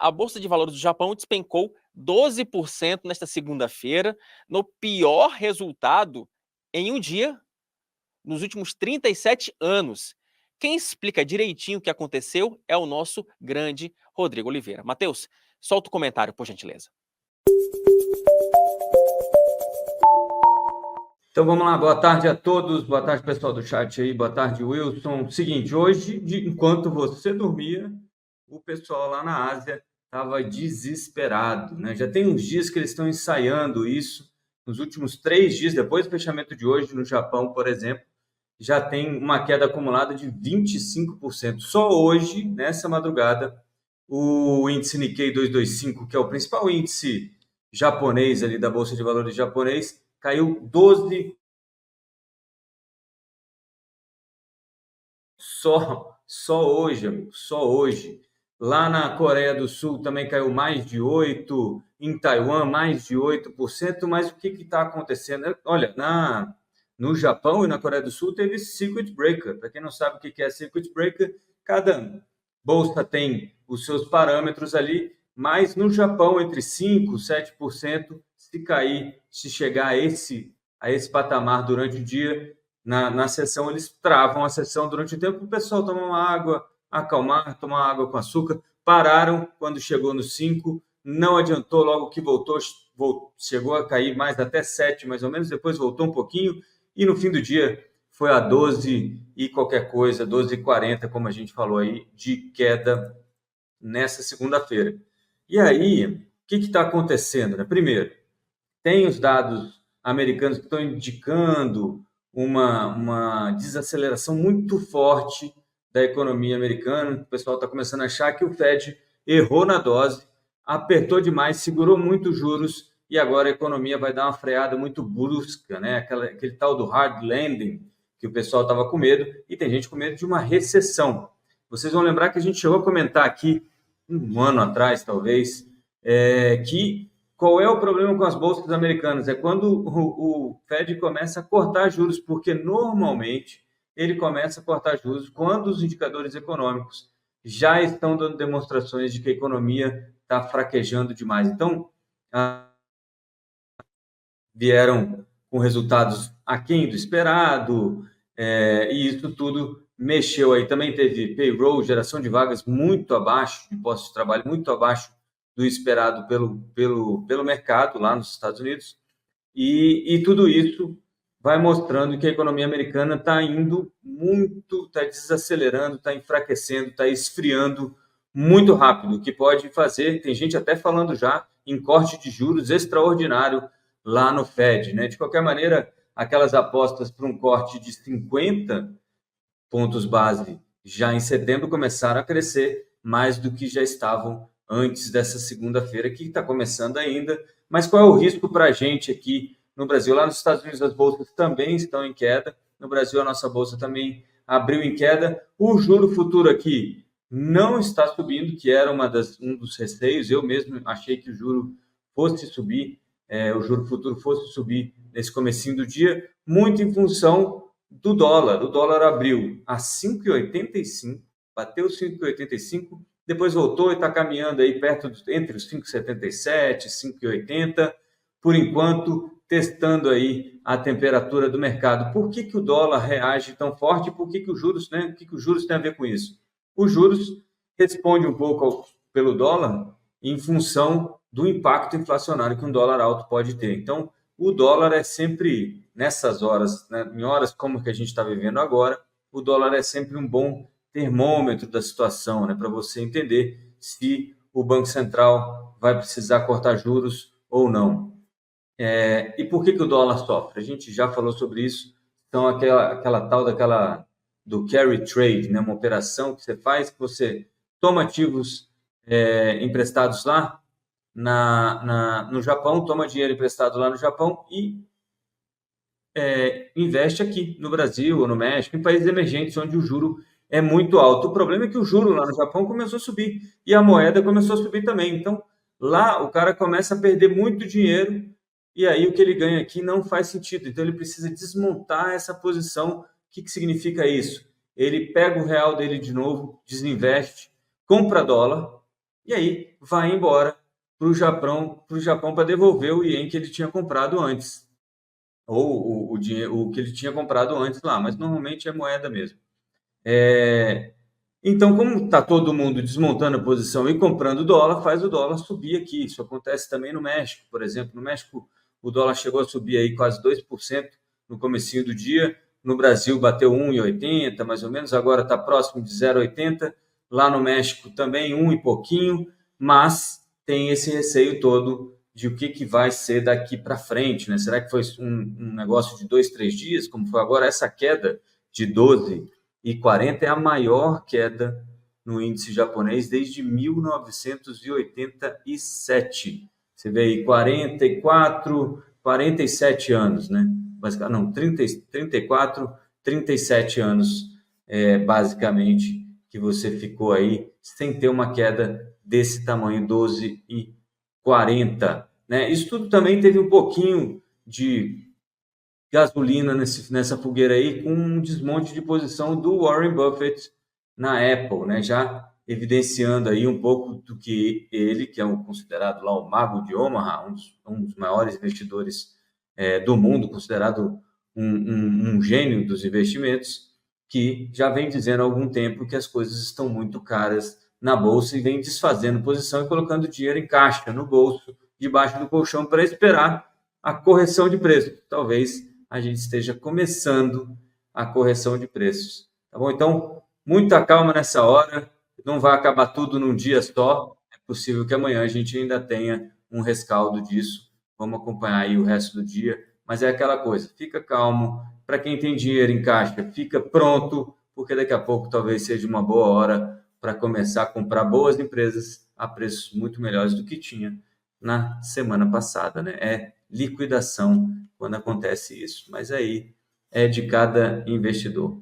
A Bolsa de Valores do Japão despencou 12% nesta segunda-feira, no pior resultado em um dia nos últimos 37 anos. Quem explica direitinho o que aconteceu é o nosso grande Rodrigo Oliveira. Matheus, solta o comentário, por gentileza. Então vamos lá, boa tarde a todos, boa tarde pessoal do chat aí, boa tarde Wilson. Seguinte, hoje, enquanto você dormia, o pessoal lá na Ásia estava desesperado, né? Já tem uns dias que eles estão ensaiando isso, nos últimos 3 dias, depois do fechamento de hoje, no Japão, por exemplo, já tem uma queda acumulada de 25%. Só hoje, nessa madrugada, o índice Nikkei 225, que é o principal índice japonês ali da Bolsa de Valores japonês, caiu 12%. Só hoje, amigo, só hoje. Lá na Coreia do Sul também caiu mais de 8%, em Taiwan mais de 8%, mas o que está acontecendo? Olha, no Japão e na Coreia do Sul teve Circuit Breaker. Para quem não sabe o que é Circuit Breaker, cada bolsa tem os seus parâmetros ali, mas no Japão entre 5% e 7%, se cair, se chegar a esse patamar durante o dia, na sessão, eles travam a sessão durante o tempo, o pessoal tomar uma água, acalmar, tomar água com açúcar. Pararam quando chegou no 5, não adiantou, logo que voltou, chegou a cair mais até 7, mais ou menos, depois voltou um pouquinho, e no fim do dia foi a 12 e qualquer coisa, 12,40, como a gente falou aí, de queda nessa segunda-feira. E aí, o que está acontecendo, né? Primeiro, tem os dados americanos que estão indicando uma desaceleração muito forte da economia americana. O pessoal está começando a achar que o Fed errou na dose, apertou demais, segurou muito os juros e agora a economia vai dar uma freada muito brusca, né? Aquele tal do hard landing que o pessoal estava com medo, e tem gente com medo de uma recessão. Vocês vão lembrar que a gente chegou a comentar aqui um ano atrás, talvez, que qual é o problema com as bolsas americanas? É quando o Fed começa a cortar juros, porque normalmente ele começa a cortar juros quando os indicadores econômicos já estão dando demonstrações de que a economia está fraquejando demais. Então, vieram com resultados aquém do esperado, e isso tudo mexeu aí. Também teve payroll, geração de vagas muito abaixo, de postos de trabalho muito abaixo do esperado pelo mercado lá nos Estados Unidos, e tudo isso vai mostrando que a economia americana está indo muito, está desacelerando, está enfraquecendo, está esfriando muito rápido, o que pode fazer, tem gente até falando já em corte de juros extraordinário lá no Fed, né? De qualquer maneira, aquelas apostas para um corte de 50 pontos base já em setembro começaram a crescer mais do que já estavam antes dessa segunda-feira, que está começando ainda. Mas qual é o risco para a gente aqui no Brasil? Lá nos Estados Unidos as bolsas também estão em queda, no Brasil a nossa bolsa também abriu em queda. O juro futuro aqui não está subindo, que era um dos receios. Eu mesmo achei que o juro fosse subir, o juro futuro fosse subir nesse comecinho do dia, muito em função do dólar. O dólar abriu a 5,85, bateu 5,85, depois voltou e está caminhando aí entre os 5,77, 5,80, por enquanto testando aí a temperatura do mercado. Por que o dólar reage tão forte? Por que os juros, né? O que os juros têm a ver com isso? Os juros respondem um pouco pelo dólar em função do impacto inflacionário que um dólar alto pode ter. Então, o dólar é sempre, nessas horas, né, em horas como que a gente está vivendo agora, o dólar é sempre um bom termômetro da situação, né, para você entender se o Banco Central vai precisar cortar juros ou não. E por que o dólar sofre? A gente já falou sobre isso. Então, aquela tal do carry trade, né, uma operação que você faz, que você toma ativos emprestados lá no Japão, toma dinheiro emprestado lá no Japão e investe aqui no Brasil ou no México, em países emergentes onde o juro é muito alto. O problema é que o juro lá no Japão começou a subir e a moeda começou a subir também. Então, lá o cara começa a perder muito dinheiro e aí o que ele ganha aqui não faz sentido. Então, ele precisa desmontar essa posição. O que significa isso? Ele pega o real dele de novo, desinveste, compra dólar e aí vai embora para o Japão para devolver o ien que ele tinha comprado antes, ou o que ele tinha comprado antes lá, mas normalmente é moeda mesmo. Então, como está todo mundo desmontando a posição e comprando dólar, faz o dólar subir aqui. Isso acontece também no México, por exemplo. No México, o dólar chegou a subir aí quase 2% no comecinho do dia. No Brasil, bateu 1,80, mais ou menos. Agora está próximo de 0,80. Lá no México também 1 e pouquinho, mas tem esse receio todo de o que vai ser daqui para frente, né? Será que foi um negócio de 2, 3 dias, como foi agora? Essa queda de 12,40 é a maior queda no índice japonês desde 1987. Você vê aí 44, 47 anos, né? Não, 34, 37 anos, basicamente, que você ficou aí sem ter uma queda desse tamanho, 12,40, né? Isso tudo também teve um pouquinho de gasolina nessa fogueira aí, com um desmonte de posição do Warren Buffett na Apple, né? Já evidenciando aí um pouco do que ele, que é considerado lá o mago de Omaha, um dos maiores investidores do mundo, considerado um gênio dos investimentos, que já vem dizendo há algum tempo que as coisas estão muito caras na bolsa e vem desfazendo posição e colocando dinheiro em caixa no bolso, debaixo do colchão, para esperar a correção de preço. Talvez a gente esteja começando a correção de preços. Tá bom? Então, muita calma nessa hora, não vai acabar tudo num dia só, é possível que amanhã a gente ainda tenha um rescaldo disso, vamos acompanhar aí o resto do dia, mas é aquela coisa, fica calmo, para quem tem dinheiro em caixa, fica pronto, porque daqui a pouco talvez seja uma boa hora para começar a comprar boas empresas a preços muito melhores do que tinha na semana passada, né? É liquidação quando acontece isso, mas aí é de cada investidor.